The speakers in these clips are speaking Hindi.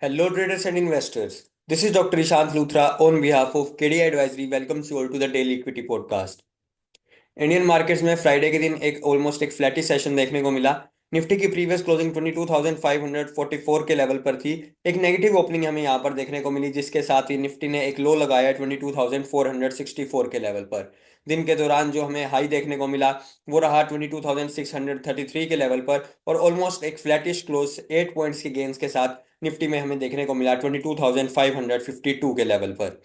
Hello, traders and investors. This is Dr. Ishant Luthra on behalf of KD Advisory. Welcomes you all to the Daily Equity Podcast. Indian markets में फ्राइडे के दिन एक ऑलमोस्ट एक फ्लैटिश सेशन देखने को मिला। निफ्टी की प्रीवियस क्लोजिंग 22,544 के लेवल पर थी। एक नेगेटिव ओपनिंग हमें यहाँ पर देखने को मिली, जिसके साथ ही निफ्टी ने एक लो लगाया 22,464 के लेवल पर। दिन के दौरान जो हमें हाई देखने को मिला वो रहा 22,633 के लेवल पर, और ऑलमोस्ट एक फ्लैटिश क्लोज 8 पॉइंट्स के गेंस के साथ निफ्टी में हमें देखने को मिला 22,552 के लेवल पर।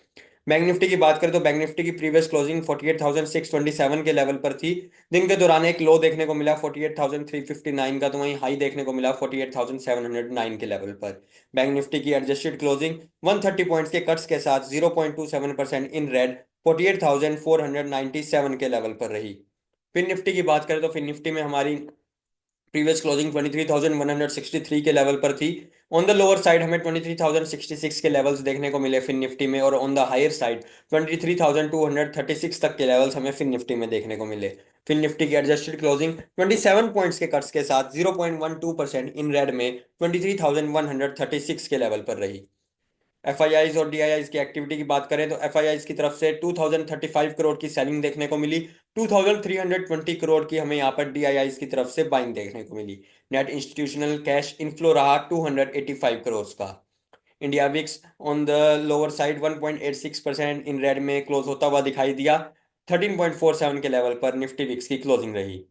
बैंक निफ्टी की बात करें तो बैंक निफ्टी की प्रीवियस क्लोजिंग 48,627 के लेवल पर थी। दिन के दौरान एक लो देखने को मिला 48,359 का, तो वहीं हाई देखने को मिला 48,709 के लेवल पर। बैंक निफ्टी की एडजस्टेड क्लोजिंग 130 पॉइंट्स के कट्स के साथ 0.27% इन रेड 48,497 के लेवल पर रही। फिर निफ्टी की बात करें तो फिर निफ्टी में हमारी प्रीवियस क्लोजिंग 23,163 के लेवल पर थी। ऑन द लोअर साइड हमें 23,066 के लेवल्स देखने को मिले फिन निफ्टी में, और ऑन द हायर साइड 23,236 तक के लेवल्स हमें फिन निफ्टी में देखने को मिले। फिन निफ्टी की एडजस्टेड क्लोजिंग 27 पॉइंट्स के कट्स के साथ 0.12% इन रेड में 23,136 के लेवल पर रही। एफआईआईज और डीआईआईज की एक्टिविटी की बात करें तो एफआईआईज की तरफ से 2035 करोड़ की सेलिंग देखने को मिली। 2320 करोड़ की हमें यहाँ पर डीआईआईज की तरफ से बाइंग देखने को मिली। नेट इंस्टीट्यूशनल कैश इनफ्लो रहा 285 करोड़ का। India VIX on the lower side 1.86% in red में क्लोज होता हुआ दिखाई दिया। 13.47 के लेवल पर निफ्टी विक्स की क्लोजिंग रही।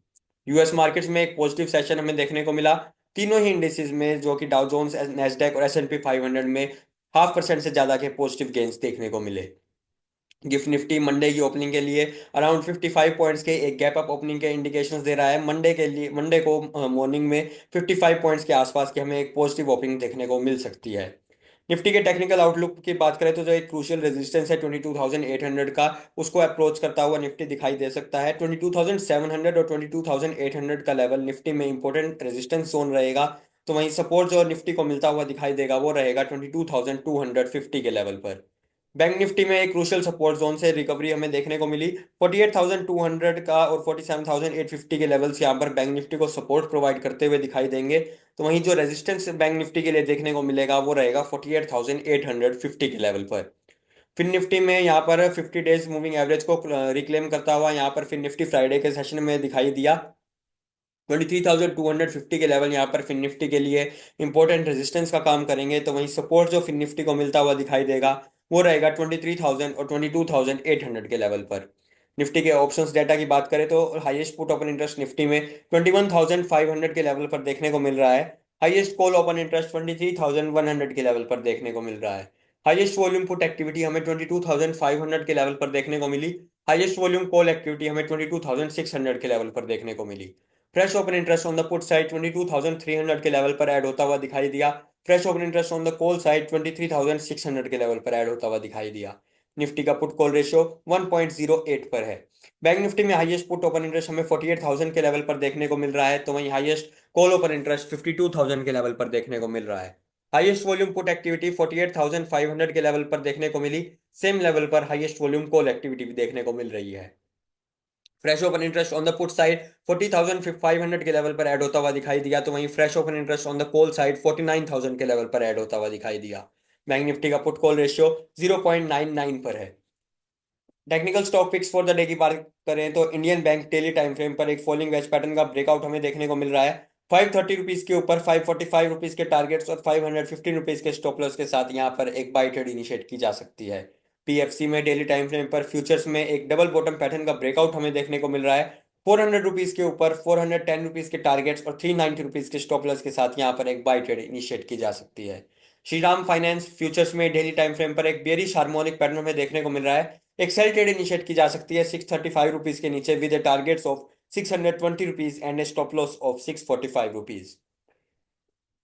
यूएस मार्केट्स में एक पॉजिटिव सेशन हमें देखने को मिला। तीनों ही इंडिसेस में, जो कि डाउ जोन्स, नेस्डैक और एस&पी 500 में 0.5% से ज्यादा के पॉजिटिव गेन्स देखने को मिले। गिफ्ट निफ्टी मंडे की ओपनिंग के लिए अराउंड 55 पॉइंट्स के एक गैप अप ओपनिंग के इंडिकेशंस दे रहा है। मंडे को मॉर्निंग में 55 पॉइंट्स के आसपास की हमें एक पॉजिटिव ओपनिंग देखने को मिल सकती है। निफ्टी के टेक्निकल आउटलुक की बात करें तो जो एक क्रूशियल रेजिस्टेंस है 22,800 का, उसको अप्रोच करता हुआ निफ्टी दिखाई दे सकता है। 22,700 और 22,800 का लेवल निफ्टी में इंपॉर्टेंट रेजिस्टेंस जोन रहेगा। तो वहीं सपोर्ट जो निफ्टी को मिलता हुआ दिखाई देगा वो रहेगा 22,250 के लेवल पर। बैंक निफ्टी में एक क्रूशियल सपोर्ट जोन से रिकवरी हमें देखने को मिली। 48,200 का और 47,850 के लेवल्स यहाँ पर बैंक निफ्टी को सपोर्ट प्रोवाइड करते हुए दिखाई देंगे। तो वहीं जो रेजिस्टेंस बैंक निफ्टी के लिए देखने को मिलेगा वो रहेगा 48,850 के लेवल पर। फिर निफ्टी में यहाँ पर 50 डेज मूविंग एवरेज को रिक्लेम करता हुआ यहाँ पर फिर निफ्टी फ्राइडे के सेशन में दिखाई दिया। 23,250 के लेवल यहाँ पर फिन निफ्टी के लिए इंपॉर्टेंट रेजिस्टेंस का काम करेंगे। तो वहीं सपोर्ट जो फिन निफ्टी को मिलता हुआ दिखाई देगा वो रहेगा 23,000 और 22,800 के लेवल पर। निफ्टी के ऑप्शंस डेटा की बात करें तो highest put open interest Nifty में 21,500 के लेवल पर देखने को मिल रहा है। हाईएस्ट कॉल ओपन इंटरेस्ट 23,100 के लेवल पर देखने को मिल रहा है। हाईएस्ट वॉल्यूम पुट एक्टिविटी हमें 22,500 के लेवल पर देखने को मिली। हाईएस्ट वॉल्यूम कॉल एक्टिविटी हमें 22,600 के लेवल पर देखने को मिली। Fresh open interest on the put side 22,300 के लेवल पर ऐड होता हुआ दिखाई दिया। Fresh open interest on the call side 23,600 के लेवल पर ऐड होता हुआ दिखाई दिया। निफ्टी का पुट कॉल रेशियो 1.08 पर है। बैंक निफ्टी में हाईएस्ट पुट ओपन इंटरेस्ट हमें 48,000 के लेवल पर देखने को मिल रहा है, तो वहीं हाईएस्ट कॉल ओपन इंटरेस्ट 52,000 के लेवल पर देखने को मिल रहा है। हाईएस्ट वॉल्यूम पुट एक्टिविटी 48,500 के लेवल पर देखने को मिली। सेम लेवल पर हाईएस्ट वॉल्यूम कॉल एक्टिविटी भी देखने को मिल रही है। Fresh open interest on the put side 40,500 के लेवल पर ऐड होता हुआ दिखाई दिया, तो वहीं fresh open interest on the call side 49,000 के लेवल पर ऐड होता हुआ दिखाई दिया। बैंक निफ्टी का पुट कॉल रेशियो 0.99 पर है। Technical stock picks for the day की बात करें तो Indian Bank daily time frame पर एक फॉलिंग वेज पैटर्न का ब्रेकआउट हमें देखने को मिल रहा है। 530 रुपीज के ऊपर 545 रुपीज के टारगेट्स और 515 रुपीज के स्टॉप लॉस के साथ यहाँ पर एक बाई ट्रेड इनिशिएट की जा सकती है। पीएफसी में डेली टाइम फ्रेम पर फ्यूचर्स में एक डबल बॉटम पैटर्न का ब्रेकआउट हमें देखने को मिल रहा है। 400 रुपीज के ऊपर 410 रुपीज के टारगेट्स और 390 रुपीज के स्टॉप लॉस के साथ यहाँ पर एक बाई ट्रेड इनिशिएट की जा सकती है। श्रीराम फाइनेंस फ्यूचर्स में डेली टाइम फ्रेम पर एक बेरिश हार्मोनिक पैटर्न हमें देखने को मिल रहा है। एक सेल ट्रेड इनिशिएट की जा सकती है 635 रुपीज के नीचे with targets of 620 rupees and stop loss of 645 rupees.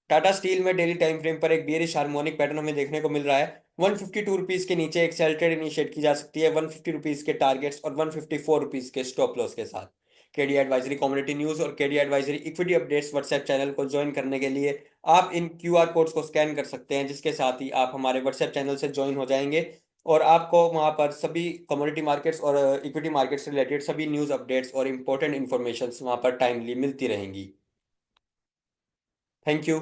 Tata steel में डेली टाइम फ्रेम पर एक बेरिश हार्मोनिक पैटर्न हमें देखने को मिल रहा है। 152 रुपीज के नीचे एक सेल ट्रेड इनिशिएट की जा सकती है 150 रुपीज के टारगेट्स और 154 रुपीज के स्टॉप लॉस के साथ। केडी एडवाइजरी कम्युनिटी न्यूज और KD advisory equity updates WhatsApp channel को ज्वाइन करने के लिए आप इन क्यूआर कोड्स को स्कैन कर सकते हैं, जिसके साथ ही आप हमारे व्हाट्सएप चैनल से ज्वाइन हो जाएंगे और आपको वहां पर सभी कमोडिटी मार्केट्स और इक्विटी मार्केट्स से रिलेटेड सभी न्यूज़ अपडेट्स और इंपॉर्टेंट इन्फॉर्मेशन वहां पर टाइमली मिलती रहेंगी। Thank you.